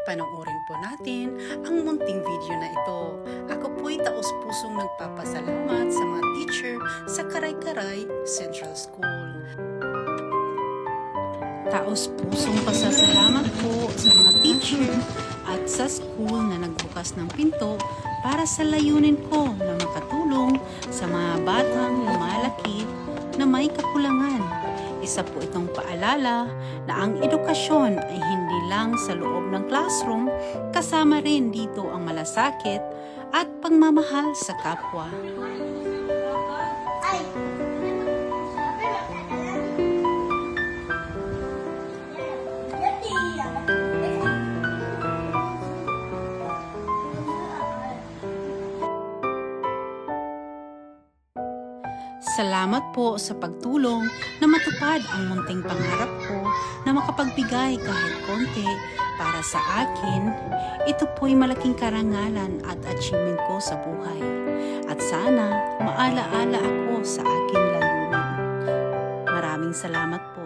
Panoorin po natin ang munting video na ito. Ako po'y taos-pusong nagpapasalamat sa mga teacher sa Karay-Karay Central School. Taos-pusong pasasalamat po sa mga teacher at sa school na nagbukas ng pinto para sa layunin ko na makatulong sa mga batang lumalaki na may kakulangan. Isa po itong paalala na ang edukasyon ay hindi lang sa loob ng classroom, kasama rin dito ang malasakit at pagmamahal sa kapwa. Salamat po sa pagtulong na matupad ang munting pangarap ko na makapagbigay kahit konti para sa akin. Ito po'y malaking karangalan at achievement ko sa buhay. At sana maalaala ako sa aking layunin. Maraming salamat po.